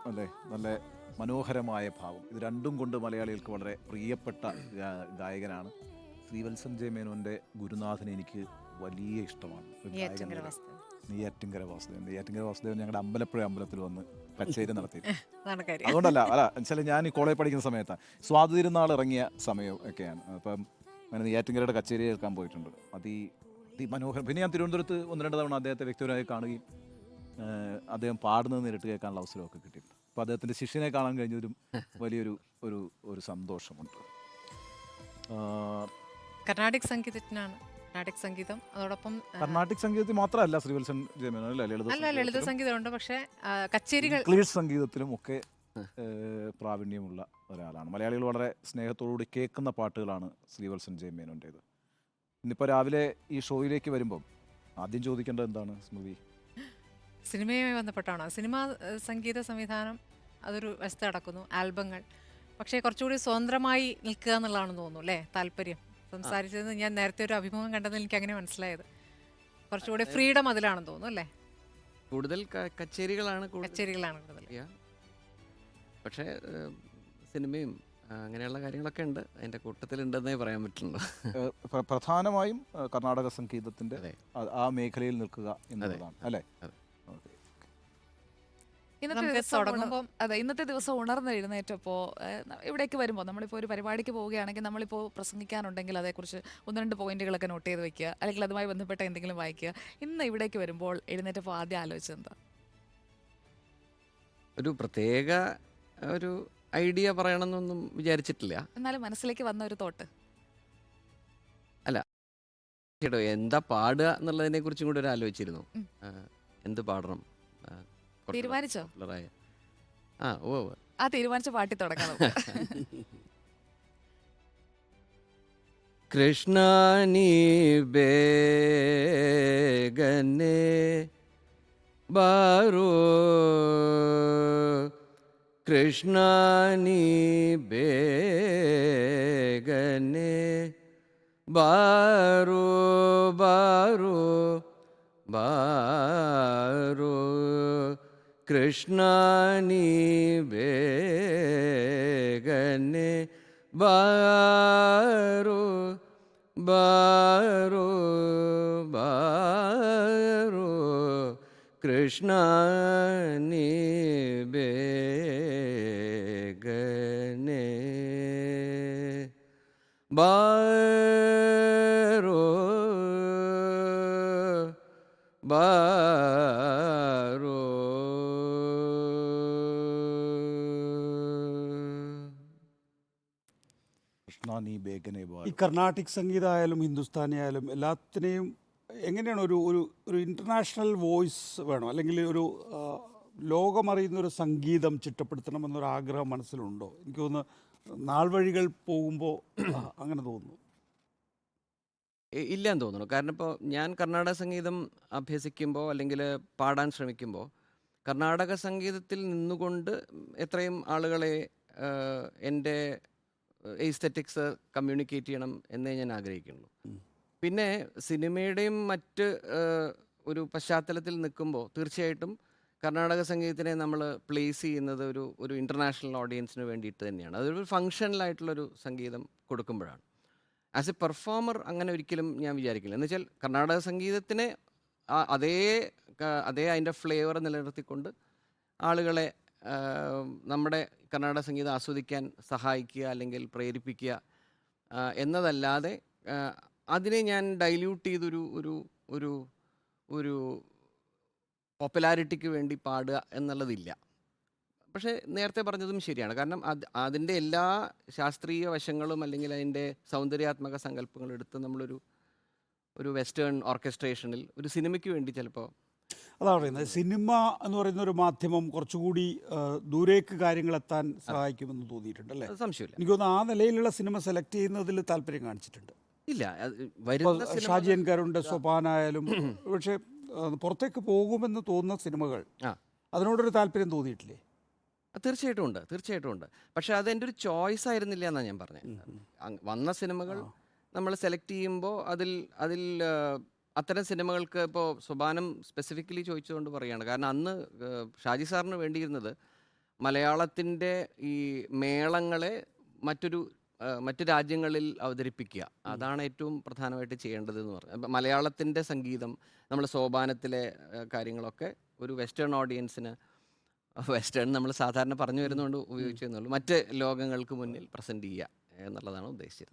അല്ലേ, നല്ല മനോഹരമായ ഭാവം. ഇത് രണ്ടും കൊണ്ട് മലയാളികൾക്ക് വളരെ പ്രിയപ്പെട്ട ഗായകനാണ്. ശ്രീവത്സൻ ജെ മേനോൻ്റെ ഗുരുനാഥൻ എനിക്ക് വലിയ ഇഷ്ടമാണ് ഒരു ഗായകൻ നെയ്യാറ്റിൻകര നിലയിൽ. വാസുദേവൻ. നെയ്യാറ്റിൻകര വാസുദേവൻ ഞങ്ങളുടെ അമ്പലപ്പുഴ അമ്പലത്തിൽ വന്ന് കച്ചേരി നടത്തിയിട്ടുണ്ട്. അതാണ് കാര്യം. അതുകൊണ്ടല്ല, വെച്ചാൽ ഞാൻ ഈ കോളേജ് പഠിക്കുന്ന സമയത്താണ്, സ്വാതിരുന്നാൾ ഇറങ്ങിയ സമയം ഒക്കെയാണ്. അപ്പം അങ്ങനെ നെയ്യാറ്റിൻകരയുടെ കച്ചേരി കേൾക്കാൻ പോയിട്ടുണ്ട്. അതിമനോഹരം. പിന്നെ ഞാൻ തിരുവനന്തപുരത്ത് 1-2 തവണ അദ്ദേഹത്തെ വ്യക്തിപരമായി കാണുകയും അദ്ദേഹം പാടുന്നത് നേരിട്ട് കേൾക്കാനുള്ള അവസരമൊക്കെ കിട്ടിയിട്ടുണ്ട്. അപ്പോൾ അദ്ദേഹത്തിൻ്റെ ശിഷ്യനെ കാണാൻ കഴിഞ്ഞൊരു വലിയൊരു ഒരു ഒരു സന്തോഷമുണ്ട്. ആ, കർണാടിക് സംഗീതജ്ഞനാണ്. കർണാടിക് സംഗീതം അതോടൊപ്പം കർണാട്ടിക് സംഗീതത്തിൽ മാത്രമല്ല ശ്രീവത്സൻ ജയമേനോൻ, അല്ല നല്ല ലളിത ലളിത സംഗീതമുണ്ട്. പക്ഷേ കച്ചേരികൾ ഇംഗ്ലീഷ് സംഗീതത്തിലും ഒക്കെ പ്രാവീണ്യമുള്ള ഒരാളാണ്. മലയാളികൾ വളരെ സ്നേഹത്തോടുകൂടി കേൾക്കുന്ന പാട്ടുകളാണ് ശ്രീവത്സൻ ജയമേനോൻ്റേത്. ഇന്നിപ്പോൾ രാവിലെ ഈ ഷോയിലേക്ക് വരുമ്പം ആദ്യം ചോദിക്കേണ്ടത് എന്താണ് സ്മൃതി? സിനിമയുമായി ബന്ധപ്പെട്ടാണ്. സിനിമ സംഗീത സംവിധാനം അതൊരു വശത്ത് നടക്കുന്നു, ആൽബങ്ങൾ. പക്ഷേ കുറച്ചുകൂടി സ്വതന്ത്രമായി നിൽക്കുക എന്നുള്ളതാണെന്ന് തോന്നുന്നു അല്ലേ താല്പര്യം. സംസാരിച്ചത് ഞാൻ നേരത്തെ ഒരു അഭിമുഖം കണ്ടതിൽ എനിക്ക് അങ്ങനെ മനസ്സിലായത്. കുറച്ചുകൂടി ഫ്രീഡം അതിലാണെന്ന് തോന്നുന്നു അല്ലേ. കൂടുതൽ കച്ചേരികളാണ് കൂടുതൽ കച്ചേരികളാണ് കൂടുതൽ. ചെയ്യുക. പക്ഷേ സിനിമയും അങ്ങനെയുള്ള കാര്യങ്ങളൊക്കെ ഉണ്ട്, അതിൻ്റെ കൂട്ടത്തിലുണ്ടെന്നേ പറയാൻ പറ്റുള്ളൂ. പ്രധാനമായും കർണാടക സംഗീതത്തിൻ്റെ അതെ. ആ മേഖലയിൽ നിൽക്കുക എന്നുള്ളതാണ് അല്ലേ? അതെ. ഓക്കെ. ഇന്നത്തെ നമുക്ക് ദിവസം തുടങ്ങുമ്പം അതെ, ഇന്നത്തെ ദിവസം ഉണർന്നെഴുന്നേറ്റപ്പോൾ ഇവിടേക്ക് വരുമ്പോൾ നമ്മളിപ്പോൾ ഒരു പരിപാടിക്ക് പോവുകയാണെങ്കിൽ നമ്മളിപ്പോൾ പ്രസംഗിക്കാനുണ്ടെങ്കിൽ അതേക്കുറിച്ച് 1-2 പോയിന്റുകളൊക്കെ നോട്ട് ചെയ്ത് വെക്കുക, അല്ലെങ്കിൽ അതുമായി ബന്ധപ്പെട്ട എന്തെങ്കിലും വായിക്കുക. ഇന്ന് ഇവിടേക്ക് വരുമ്പോൾ എഴുന്നേറ്റപ്പോൾ ആദ്യം ആലോചിച്ചത് എന്താ? ഒരു പ്രത്യേക ഒരു ഐഡിയ പറയണമെന്നൊന്നും വിചാരിച്ചിട്ടില്ല. എന്നാലും മനസ്സിലേക്ക് വന്ന ഒരു തോട്ട്. കേട്ടോ, എന്താ പാടുക എന്നുള്ളതിനെ കുറിച്ചും കൂടി ഒരു ആലോചിച്ചിരുന്നു. ഉം. എന്ത് പാടണം, കുറച്ച് തീരുമാനിച്ചോ? popular-ആയ. ഓ ആ തീരുമാനിച്ച പാട്ടി തുടങ്ങാം നമുക്ക്. കൃഷ്ണ നീ ബേഗനെ ബാരോ, കൃഷ്ണ നീ ബേഗനെ ബാരോ ബാരോ ബാരോ, കൃഷ്ണ നീ ബേഗനെ ബാരോ ബാരോ ബാരോ, കൃഷ്ണ നീ ബേഗനെ ബാരോ ബാരോ. കൃഷ്ണ നീ ബേഗനെ ഈ ബാരോ. കർണാട്ടിക് സംഗീതമായാലും ഹിന്ദുസ്ഥാനി ആയാലും എല്ലാത്തിനെയും എങ്ങനെയാണ് ഒരു ഒരു ഒരു ഇൻ്റർനാഷണൽ വോയിസ് വേണം, അല്ലെങ്കിൽ ഒരു ലോകമറിയുന്ന ഒരു സംഗീതം ചിട്ടപ്പെടുത്തണമെന്നൊരു ആഗ്രഹം മനസ്സിലുണ്ടോ? എനിക്ക് തോന്നുന്നു നാൾ വഴികൾ പോകുമ്പോൾ അങ്ങനെ തോന്നുന്നു. ഇല്ലാന്ന് തോന്നുന്നു. കാരണം ഇപ്പോൾ ഞാൻ കർണാടക സംഗീതം അഭ്യസിക്കുമ്പോൾ അല്ലെങ്കിൽ പാടാൻ ശ്രമിക്കുമ്പോൾ കർണാടക സംഗീതത്തിൽ നിന്നുകൊണ്ട് എത്രയും ആളുകളെ എൻ്റെ എസ്തെറ്റിക്സ് കമ്മ്യൂണിക്കേറ്റ് ചെയ്യണം എന്നേ ഞാൻ ആഗ്രഹിക്കുന്നുള്ളൂ. പിന്നെ സിനിമയുടെയും മറ്റ് ഒരു പശ്ചാത്തലത്തിൽ നിൽക്കുമ്പോൾ തീർച്ചയായിട്ടും കർണാടക സംഗീതത്തിനെ നമ്മൾ പ്ലേസ് ചെയ്യുന്നത് ഒരു ഇൻ്റർനാഷണൽ ഓഡിയൻസിന് വേണ്ടിയിട്ട് തന്നെയാണ്. അതൊരു ഫങ്ഷണലായിട്ടുള്ളൊരു സംഗീതം കൊടുക്കുമ്പോഴാണ്. ആസ് എ പെർഫോമർ അങ്ങനെ ഒരിക്കലും ഞാൻ വിചാരിക്കില്ല. എന്ന് വെച്ചാൽ കർണാടക സംഗീതത്തിനെ അതേ അതിൻ്റെ ഫ്ലേവർ നിലനിർത്തിക്കൊണ്ട് ആളുകളെ നമ്മുടെ കർണാടക സംഗീതം ആസ്വദിക്കാൻ സഹായിക്കുക അല്ലെങ്കിൽ പ്രേരിപ്പിക്കുക എന്നതല്ലാതെ അതിനെ ഞാൻ ഡൈല്യൂട്ട് ചെയ്തൊരു ഒരു ഒരു ഒരു പോപ്പുലാരിറ്റിക്ക് വേണ്ടി പാടുക എന്നുള്ളതില്ല. പക്ഷേ നേരത്തെ പറഞ്ഞതും ശരിയാണ്. കാരണം അതിൻ്റെ എല്ലാ ശാസ്ത്രീയ വശങ്ങളും അല്ലെങ്കിൽ അതിൻ്റെ സൗന്ദര്യാത്മക സങ്കല്പങ്ങളും എടുത്ത് ഒരു വെസ്റ്റേൺ ഓർക്കസ്ട്രേഷനിൽ ഒരു സിനിമയ്ക്ക് വേണ്ടി ചിലപ്പോൾ അതാണ് പറയുന്നത്, സിനിമ എന്ന് പറയുന്ന ഒരു മാധ്യമം കുറച്ചുകൂടി ദൂരേക്ക് കാര്യങ്ങളെത്താൻ സഹായിക്കുമെന്ന് തോന്നിയിട്ടുണ്ട് അല്ലേ? സംശയമില്ല. എനിക്ക് തോന്നുന്നു ആ നിലയിലുള്ള സിനിമ സെലക്ട് ചെയ്യുന്നതിൽ താല്പര്യം കാണിച്ചിട്ടുണ്ട്. ഇല്ല, ഇപ്പോൾ വരുന്ന ഷാജി എൻകാരുണ്ട്, സൊപാനായാലും. പക്ഷേ പുറത്തേക്ക് പോകുമെന്ന് തോന്നുന്ന സിനിമകൾ, ആ അതിനോടൊരു താല്പര്യം തോന്നിയിട്ടില്ലേ? തീർച്ചയായിട്ടും ഉണ്ട്, തീർച്ചയായിട്ടും ഉണ്ട്. പക്ഷേ അതെൻ്റെ ഒരു ചോയ്സ് ആയിരുന്നില്ല എന്നാണ് ഞാൻ പറഞ്ഞത്. വന്ന സിനിമകൾ നമ്മൾ സെലക്ട് ചെയ്യുമ്പോൾ അതിൽ അത്തരം സിനിമകൾക്ക് ഇപ്പോൾ സോപാനം സ്പെസിഫിക്കലി ചോദിച്ചുകൊണ്ട് പറയുകയാണ്. കാരണം അന്ന് ഷാജി സാറിന് വേണ്ടിയിരുന്നത് മലയാളത്തിൻ്റെ ഈ മേളങ്ങളെ മറ്റു രാജ്യങ്ങളിൽ അവതരിപ്പിക്കുക, അതാണ് ഏറ്റവും പ്രധാനമായിട്ട് ചെയ്യേണ്ടത് എന്ന് പറഞ്ഞാൽ. മലയാളത്തിൻ്റെ സംഗീതം, നമ്മുടെ സോപാനത്തിലെ കാര്യങ്ങളൊക്കെ ഒരു വെസ്റ്റേൺ ഓഡിയൻസിന്, വെസ്റ്റേൺ നമ്മൾ സാധാരണ പറഞ്ഞു വരുന്നതുകൊണ്ട് ഉപയോഗിച്ചെന്നുള്ളൂ, മറ്റ് ലോകങ്ങൾക്ക് മുന്നിൽ പ്രസൻറ്റ് ചെയ്യുക എന്നുള്ളതാണ് ഉദ്ദേശിച്ചത്.